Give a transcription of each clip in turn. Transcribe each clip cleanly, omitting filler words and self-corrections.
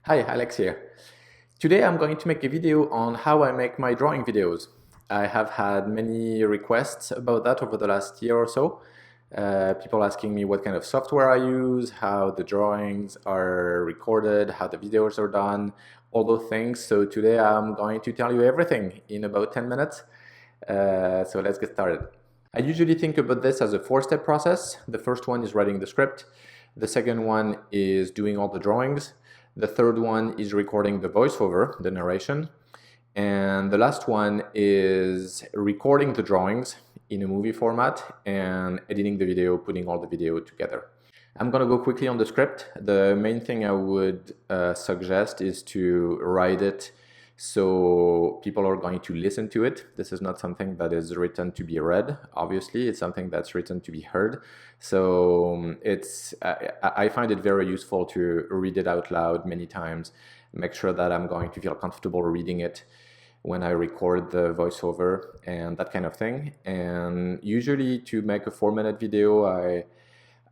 Hi, Alex here. Today I'm going to make a video on how I make my drawing videos. I have had many requests about that over the last year or so. People asking me what kind of software I use, how the drawings are recorded, how the videos are done, all those things. So today I'm going to tell you everything in about 10 minutes. So let's get started. I usually think about this as a four-step process. The first one is writing the script. The second one is doing all the drawings. The third one is recording the voiceover, the narration. And the last one is recording the drawings in a movie format and editing the video, putting all the video together. I'm going to go quickly on the script. The main thing I would suggest is to write it so people are going to listen to it. This is not something that is written to be read, obviously. It's something that's written to be heard. So I find it very useful to read it out loud many times, make sure that I'm going to feel comfortable reading it when I record the voiceover and that kind of thing. And usually to make a 4-minute video,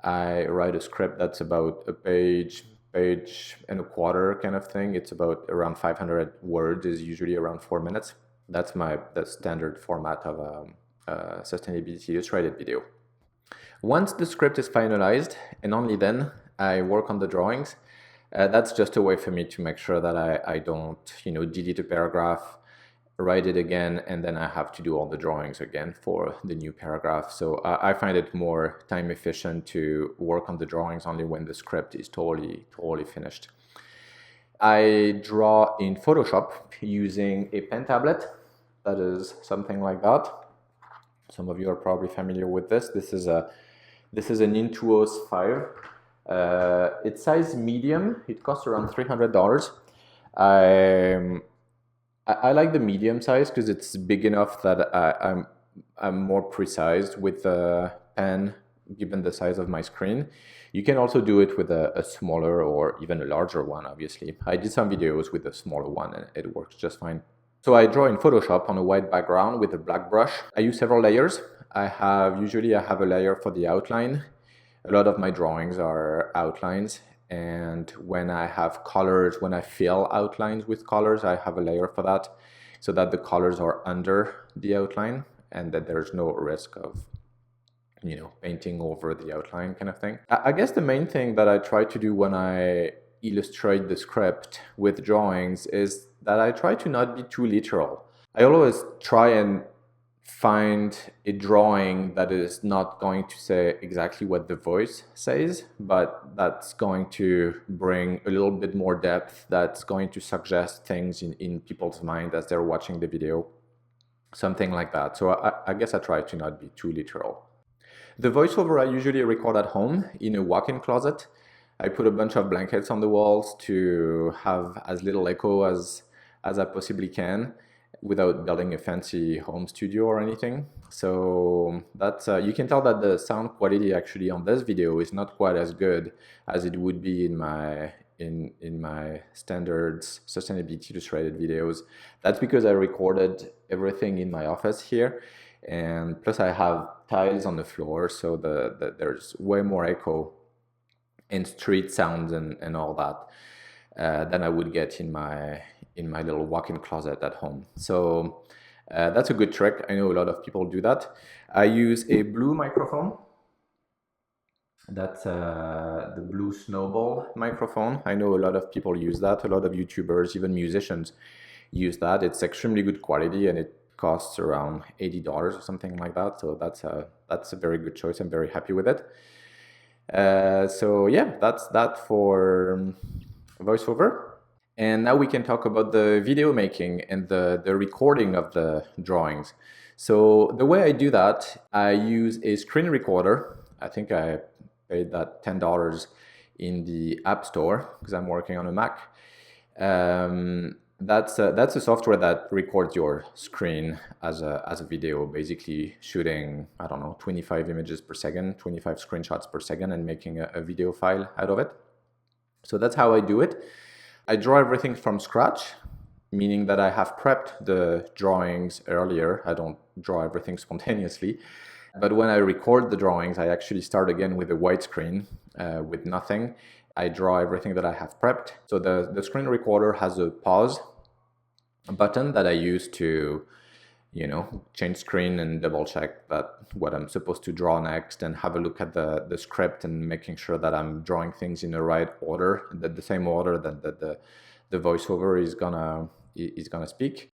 I write a script that's about a page and a quarter kind of thing. It's about around 500 words, is usually around 4 minutes. That's the standard format of a sustainability illustrated video. Once the script is finalized, and only then, I work on the drawings. That's just a way for me to make sure that I don't, delete a paragraph, write it again, and then I have to do all the drawings again for the new paragraph. So I find it more time efficient to work on the drawings only when the script is totally finished. I draw in Photoshop using a pen tablet. That is something like that. Some of you are probably familiar with this. This is an Intuos 5. It's size medium. It costs around $300. I like the medium size because it's big enough that I'm more precise with the pen given the size of my screen. You can also do it with a smaller or even a larger one, obviously. I did some videos with a smaller one and it works just fine. So I draw in Photoshop on a white background with a black brush. I use several layers. Usually I have a layer for the outline. A lot of my drawings are outlines. And when I have colors, when I fill outlines with colors, I have a layer for that so that the colors are under the outline and that there's no risk of, painting over the outline kind of thing. I guess the main thing that I try to do when I illustrate the script with drawings is that I try to not be too literal. I always try and find a drawing that is not going to say exactly what the voice says, but that's going to bring a little bit more depth, that's going to suggest things in people's mind as they're watching the video, something like that. So I guess I try to not be too literal. The voiceover I usually record at home in a walk-in closet. I put a bunch of blankets on the walls to have as little echo as I possibly can, without building a fancy home studio or anything. So that's you can tell that the sound quality actually on this video is not quite as good as it would be in my standards sustainability illustrated videos. That's because I recorded everything in my office here, and plus I have tiles on the floor, so there's way more echo and street sounds and all that than I would get in my little walk-in closet at home. So that's a good trick. I know a lot of people do that. I use a blue microphone. That's the blue snowball microphone. I know a lot of people use that. A lot of YouTubers, even musicians, use that. It's extremely good quality and it costs around $80 or something like that. So that's a very good choice. I'm very happy with it. So yeah, that's that for voiceover. And now we can talk about the video making and the recording of the drawings. So the way I do that, I use a screen recorder. I think I paid that $10 in the App Store because I'm working on a Mac. That's a software that records your screen as a video, basically shooting, 25 images per second, 25 screenshots per second, and making a video file out of it. So that's how I do it. I draw everything from scratch, meaning that I have prepped the drawings earlier. I don't draw everything spontaneously. But when I record the drawings, I actually start again with a white screen with nothing. I draw everything that I have prepped. So the screen recorder has a pause button that I use to, change screen and double check that what I'm supposed to draw next, and have a look at the script and making sure that I'm drawing things in the right order, the same order that the voiceover is gonna speak.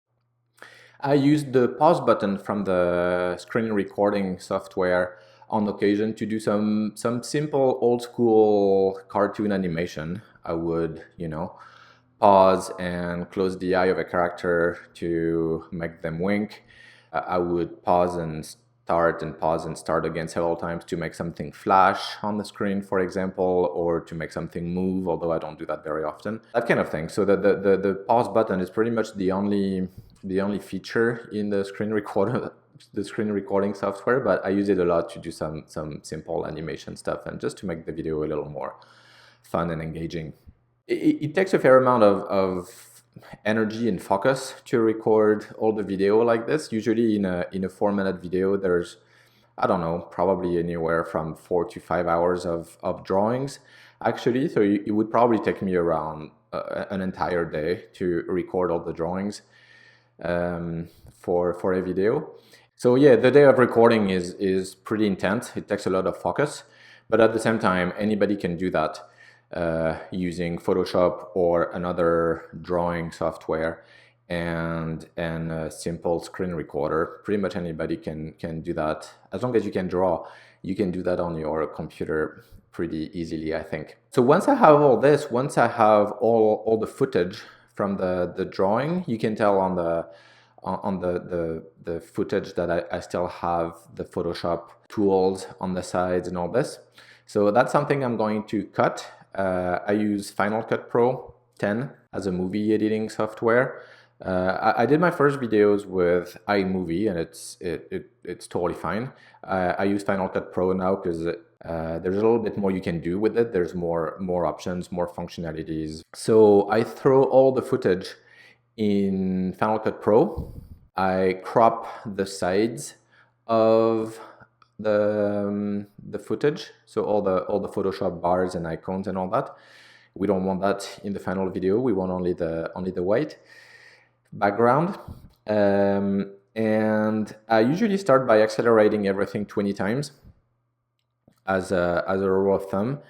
I use the pause button from the screen recording software on occasion to do some simple old school cartoon animation. I would, pause and close the eye of a character to make them wink. I would pause and start and pause and start again several times to make something flash on the screen, for example, or to make something move, although I don't do that very often. That kind of thing. So the pause button is pretty much the only feature in the screen recorder, the screen recording software, but I use it a lot to do some simple animation stuff and just to make the video a little more fun and engaging. It takes a fair amount of energy and focus to record all the video like this. Usually in a 4-minute video, there's, I don't know, probably anywhere from 4 to 5 hours of drawings, actually. So it would probably take me around an entire day to record all the drawings for a video. So yeah, the day of recording is pretty intense. It takes a lot of focus, but at the same time, anybody can do that using Photoshop or another drawing software and a simple screen recorder. Pretty much anybody can do that. As long as you can draw, you can do that on your computer pretty easily, I think. So once I have all this, once I have all the footage from the drawing, you can tell on the footage that I still have the Photoshop tools on the sides and all this. So that's something I'm going to cut. I use Final Cut Pro 10 as a movie editing software. I did my first videos with iMovie, and it's totally fine. I use Final Cut Pro now because there's a little bit more you can do with it. There's more options, more functionalities. So I throw all the footage in Final Cut Pro. I crop the sides of the footage, so all the Photoshop bars and icons and all that. We don't want that in the final video. We want only the white background. And I usually start by accelerating everything 20 times as a rule of thumb.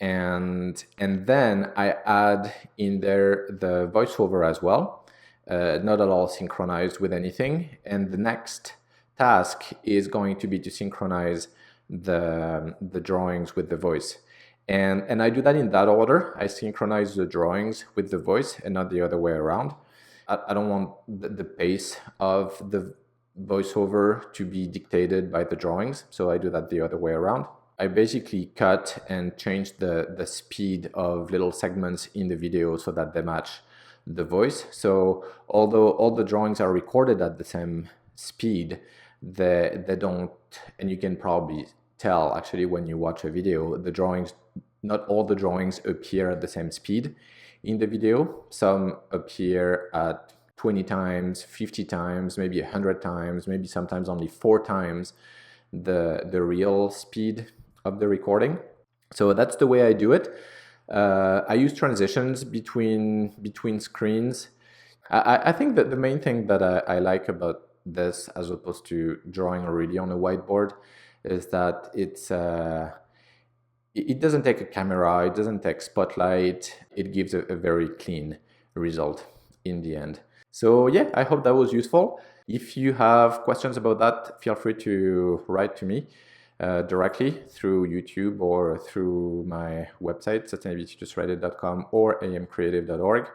And then I add in there the voiceover as well, not at all synchronized with anything. And the next task is going to be to synchronize the drawings with the voice. And I do that in that order. I synchronize the drawings with the voice and not the other way around. I don't want the pace of the voiceover to be dictated by the drawings, so I do that the other way around. I basically cut and change the speed of little segments in the video so that they match the voice. So although all the drawings are recorded at the same speed, they don't, and you can probably tell actually when you watch a video, the drawings, not all the drawings appear at the same speed in the video. Some appear at 20 times, 50 times, maybe 100 times, maybe sometimes only 4 times the real speed of the recording. So that's the way I do it. I use transitions between screens. I think that the main thing that I like about this, as opposed to drawing already on a whiteboard, is that it doesn't take a camera, it doesn't take spotlight, it gives a very clean result in the end. So yeah, I hope that was useful. If you have questions about that, feel free to write to me directly through YouTube or through my website, sustainabilityjustwriteit.com or amcreative.org.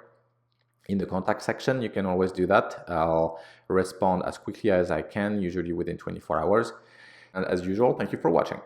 In the contact section, you can always do that. I'll respond as quickly as I can, usually within 24 hours. And as usual, thank you for watching.